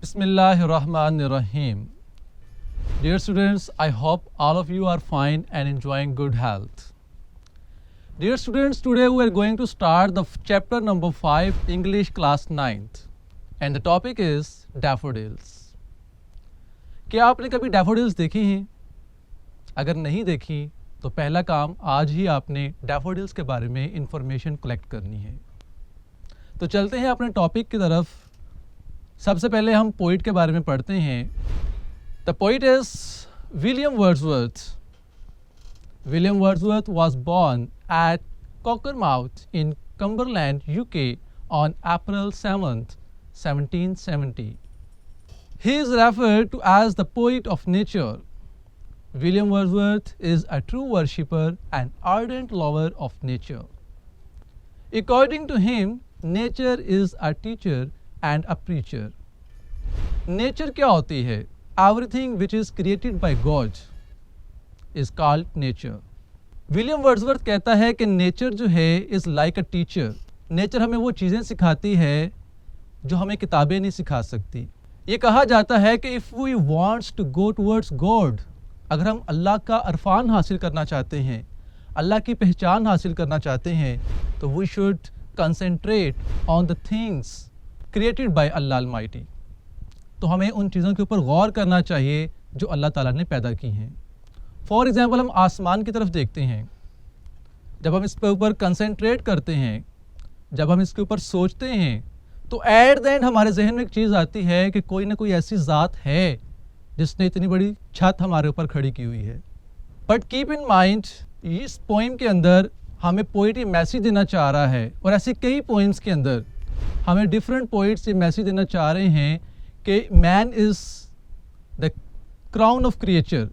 Bismillahirrahmanirrahim. Dear students, I hope all of you are fine and enjoying good health. Dear students, today we are going to start the chapter number 5, English class 9th, and the topic is daffodils. क्या आपने कभी daffodils देखी हैं? अगर नहीं देखी तो पहला काम आज ही आपने daffodils के बारे में इंफॉर्मेशन कलेक्ट करनी है. तो चलते हैं अपने टॉपिक की तरफ. सबसे पहले हम पोइट के बारे में पढ़ते हैं. The poet is William Wordsworth. William Wordsworth was born at Cockermouth in Cumberland, UK on April 7th, 1770. He is referred to as the poet of nature. William Wordsworth is a true worshipper and ardent lover of nature. According to him, nature is a teacher and a preacher. Nature क्या होती है? Everything which is created by God is called nature. William Wordsworth कहता है कि nature जो है is like a teacher. Nature हमें वो चीज़ें सिखाती है जो हमें किताबें नहीं सिखा सकती. ये कहा जाता है कि if we wants to go towards God, अगर हम अल्लाह का अरफान हासिल करना चाहते हैं, अल्लाह की पहचान हासिल करना चाहते हैं, तो we should concentrate on the things created by Allah almighty. तो हमें उन चीज़ों के ऊपर गौर करना चाहिए जो अल्लाह ताला ने पैदा की हैं. फॉर एग्ज़ाम्पल हम आसमान की तरफ देखते हैं. जब हम इसके ऊपर कंसंट्रेट करते हैं, जब हम इसके ऊपर सोचते हैं, तो एट द एंड हमारे जहन में एक चीज़ आती है कि कोई ना कोई ऐसी ज़ात है जिसने इतनी बड़ी छत हमारे ऊपर खड़ी की हुई है. बट कीप इन माइंड, इस पोइम के अंदर हमें पोइट ये मैसेज देना चाह रहा है, और ऐसे कई पोइम्स के अंदर हमें डिफरेंट पोइट्स ये मैसेज देना चाह रहे हैं कि man is the crown of creature.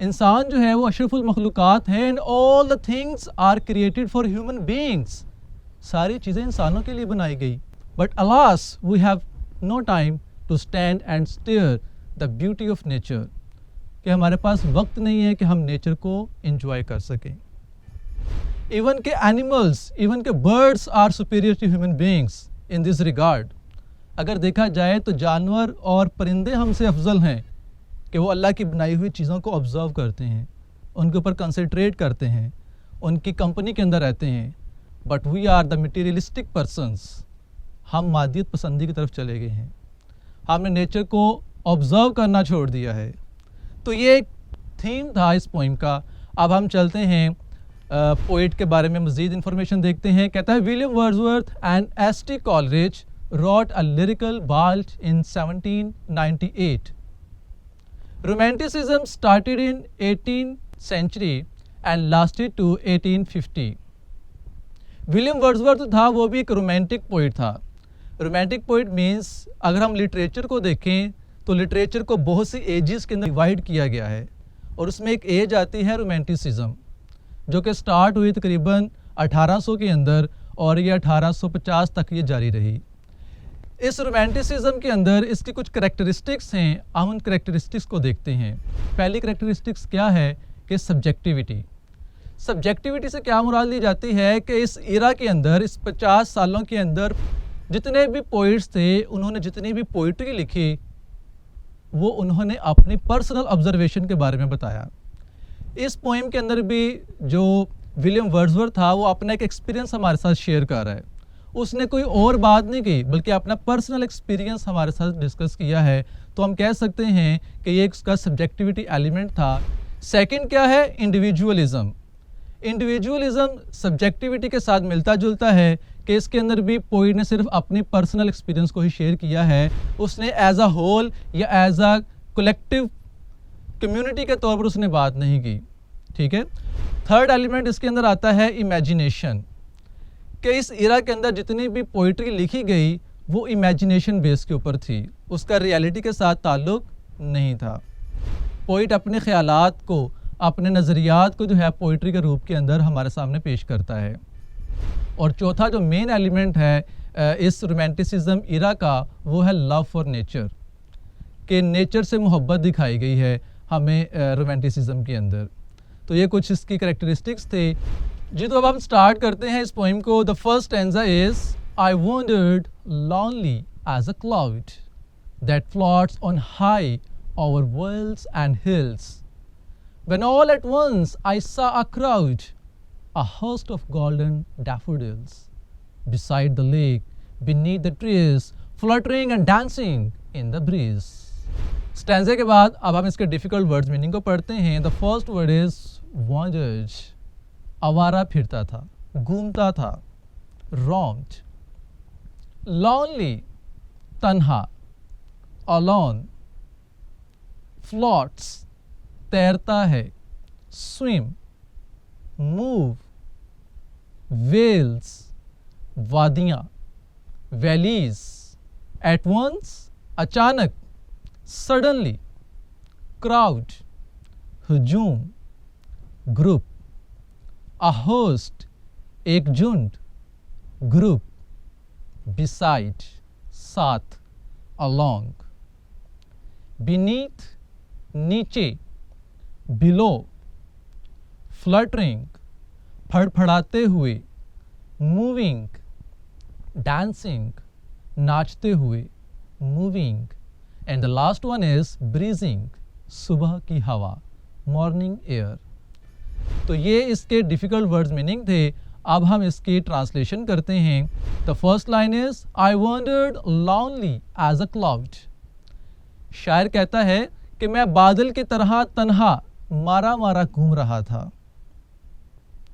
इंसान जो है वो अशरफुल मखलूक़ात है, and all the things are created for human beings. सारी चीज़ें इंसानों के लिए बनाई गई. But alas we have no time to stand and stare the beauty of nature. कि हमारे पास वक्त नहीं है कि हम नेचर को एंजॉय कर सकें. इवन के एनिमल्स, इवन के birds are superior to human beings in this regard. अगर देखा जाए तो जानवर और परिंदे हमसे अफजल हैं कि वो अल्लाह की बनाई हुई चीज़ों को ऑब्ज़र्व करते हैं, उनके ऊपर कंसंट्रेट करते हैं, उनकी कंपनी के अंदर रहते हैं. But we are the materialistic persons. हम मादियत पसंदी की तरफ चले गए हैं. हमने नेचर को ऑब्ज़र्व करना छोड़ दिया है. तो ये एक थीम था इस पोइम का. अब हम चलते हैं पोइट के बारे में मज़ीद इन्फॉर्मेशन देखते हैं. कहता है William Wordsworth and ST. Coleridge wrote a lyrical ballad in 1798. Romanticism started in 18th century and lasted to 1850. William Wordsworth था वो भी एक रोमांटिक पोइट था. रोमांटिक पोइट मीन्स अगर हम लिटरेचर को देखें तो लिटरेचर को बहुत सी एजेस के अंदर डिवाइड किया गया है, और उसमें एक एज आती है रोमांटिसिज्म, जो कि स्टार्ट हुई तकरीबन 1800 के अंदर, और ये 1850 तक ये जारी रही. इस रोमांटिसिज्म के अंदर इसकी कुछ करैक्टरिस्टिक्स हैं. हम उन करैक्टरिस्टिक्स को देखते हैं. पहली करैक्टरिस्टिक्स क्या है कि सब्जेक्टिविटी. सब्जेक्टिविटी से क्या मुराद ली जाती है कि इस इरा के अंदर, इस 50 सालों के अंदर जितने भी पोइट्स थे, उन्होंने जितनी भी पोइट्री लिखी वो उन्होंने अपनी पर्सनल ऑब्जर्वेशन के बारे में बताया. इस पोइम के अंदर भी जो विलियम वर्ड्सवर्थ था वो अपना एक एक्सपीरियंस हमारे साथ शेयर कर रहा है. उसने कोई और बात नहीं की बल्कि अपना पर्सनल एक्सपीरियंस हमारे साथ डिस्कस किया है. तो हम कह सकते हैं कि ये इसका सब्जेक्टिविटी एलिमेंट था. सेकंड क्या है? इंडिविजुअलिज्म. इंडिविजुअलिज्म सब्जेक्टिविटी के साथ मिलता जुलता है कि इसके अंदर भी पोइट ने सिर्फ अपनी पर्सनल एक्सपीरियंस को ही शेयर किया है. उसने एज अ होल या एज अ कलेक्टिव कम्युनिटी के तौर पर उसने बात नहीं की. ठीक है. थर्ड एलिमेंट इसके अंदर आता है इमेजिनेशन. कि इस इरा के अंदर जितनी भी पोइट्री लिखी गई वो इमेजिनेशन बेस के ऊपर थी, उसका रियलिटी के साथ ताल्लुक़ नहीं था. पोइट अपने ख़यालात को, अपने नज़रियात को जो है पोइट्री के रूप के अंदर हमारे सामने पेश करता है. और चौथा जो मेन एलिमेंट है इस रोमांटिसिज्म इरा का वो है लव फॉर नेचर. कि नेचर से मोहब्बत दिखाई गई है हमें रोमांटिसिज्म के अंदर. तो ये कुछ इसकी करैक्टरिस्टिक्स थे. जी तो अब हम स्टार्ट करते हैं इस पोइम को. The first stanza is I wandered lonely as a cloud that floats on high over vales and hills. When all at once I saw a crowd, a host of golden daffodils, beside the lake, beneath the trees, fluttering and dancing in the breeze. स्टैंजे के बाद अब हम इसके difficult words meaning को पढ़ते हैं. The first word is वॉन्जर्स, आवारा फिरता था, घूमता था. roamed, lonely, तन्हा, alone, floats, तैरता है, swim, move, vales, वादियाँ, valleys, at once, अचानक, suddenly, crowd, हुजूम, group, a host, एक झुंड, ग्रुप, beside, साथ, along, beneath, नीचे, below, fluttering, फड़फड़ाते हुए, moving, dancing, नाचते हुए, moving, and the last one is breezing, सुबह की हवा, morning air. तो ये इसके डिफिकल्ट वर्ड्स मीनिंग थे. अब हम इसकी ट्रांसलेशन करते हैं. The first line is I wandered lonely as a cloud. शायर कहता है कि मैं बादल की तरह तन्हा मारा मारा घूम रहा था.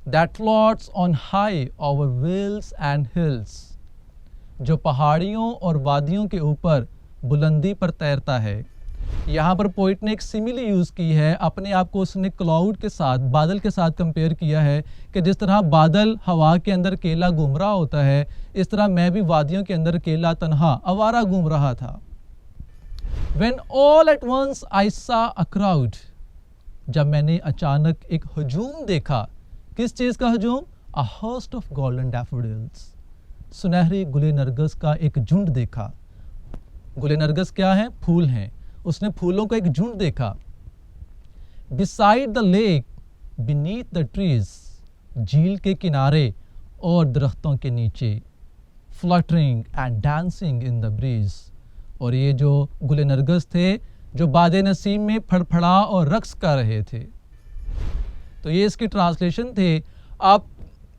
That floats on high over vales and hills, जो पहाड़ियों और वादियों के ऊपर बुलंदी पर तैरता है. यहाँ पर पोइट ने एक सिमिली यूज़ की है. अपने आप को उसने क्लाउड के साथ, बादल के साथ कंपेयर किया है कि जिस तरह बादल हवा के अंदर अकेला घूम रहा होता है, इस तरह मैं भी वादियों के अंदर अकेला तन्हा आवारा घूम रहा था. When all at once I saw a crowd, जब मैंने अचानक एक हजूम देखा. किस चीज़ का हजूम? A host of golden daffodils, सुनहरे गुले नरगिस का एक झुंड देखा. गुले नरगिस क्या है? फूल हैं. उसने फूलों का एक झुंड देखा. Beside the lake, beneath the trees, झील के किनारे और दरख्तों के नीचे. Fluttering and dancing in the breeze, और ये जो गुले नरगिस थे जो बादे नसीम में फड़फड़ा और रक्स कर रहे थे. तो ये इसकी ट्रांसलेशन थे. आप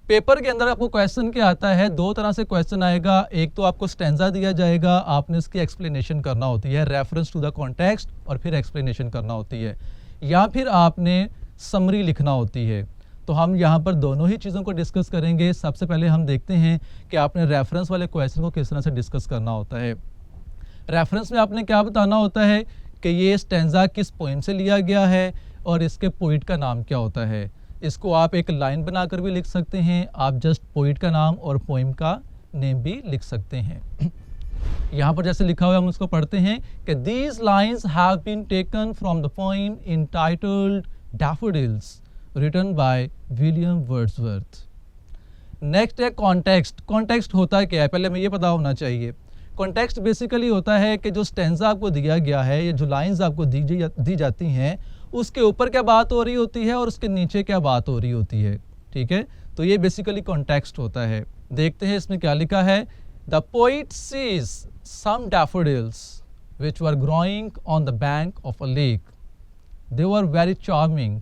पेपर के अंदर आपको क्वेश्चन क्या आता है? दो तरह से क्वेश्चन आएगा. एक तो आपको स्टैंजा दिया जाएगा, आपने इसकी एक्सप्लेनेशन करना होती है, रेफरेंस टू द कॉन्टेक्स्ट, और फिर एक्सप्लेनेशन करना होती है, या फिर आपने समरी लिखना होती है. तो हम यहाँ पर दोनों ही चीज़ों को डिस्कस करेंगे. सबसे पहले हम देखते हैं कि आपने रेफरेंस वाले क्वेश्चन को किस तरह से डिस्कस करना होता है. रेफरेंस में आपने क्या बताना होता है कि ये स्टैंजा किस पोइम से लिया गया है और इसके पोइट का नाम क्या होता है. इसको आप एक लाइन बनाकर भी लिख सकते हैं. आप जस्ट पोइट का नाम और पोइम का नेम भी लिख सकते हैं. यहाँ पर जैसे लिखा हुआ है हम उसको पढ़ते हैं कि these lines have been taken from the poem entitled daffodils written by William Wordsworth. Next है कॉन्टेक्स्ट. कॉन्टेक्स्ट होता क्या है पहले हमें ये पता होना चाहिए. कॉन्टेक्स्ट बेसिकली होता है कि जो स्टैंजा आपको दिया गया है, या जो लाइन्स आपको दी जाती हैं, उसके ऊपर क्या बात हो रही होती है और उसके नीचे क्या बात हो रही होती है. ठीक है, तो ये बेसिकली कॉन्टेक्स्ट होता है. देखते हैं इसमें क्या लिखा है. The poet sees some daffodils which were growing on the bank of a lake. They were very charming.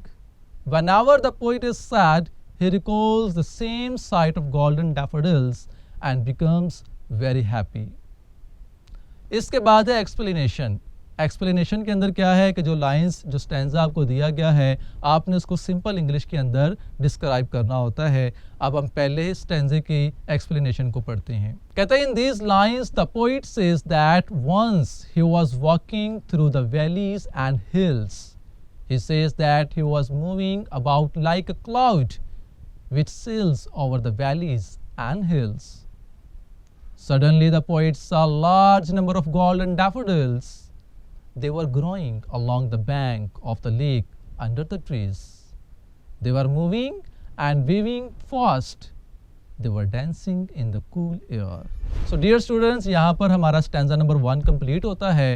Whenever the poet is sad, he recalls the same sight of golden daffodils and becomes very happy. इसके बाद है explanation. Explanation के अंदर क्या है कि जो lines, जो स्टैंजा आपको दिया गया है, आपने उसको सिंपल इंग्लिश के अंदर डिस्क्राइब करना होता है. अब हम पहले स्टैंजे की एक्सप्लेनेशन को पढ़ते हैं. कहते हैं in these lines the poet says that once he was walking through the valleys and hills. He says that he was moving about like a cloud which sails over the valleys and hills. Suddenly the poet saw a large number of golden daffodils. They were growing along the bank of the lake under the trees. They were moving and waving fast. They were dancing in the cool air. So dear students, यहाँ पर हमारा stanza number 1 complete होता है.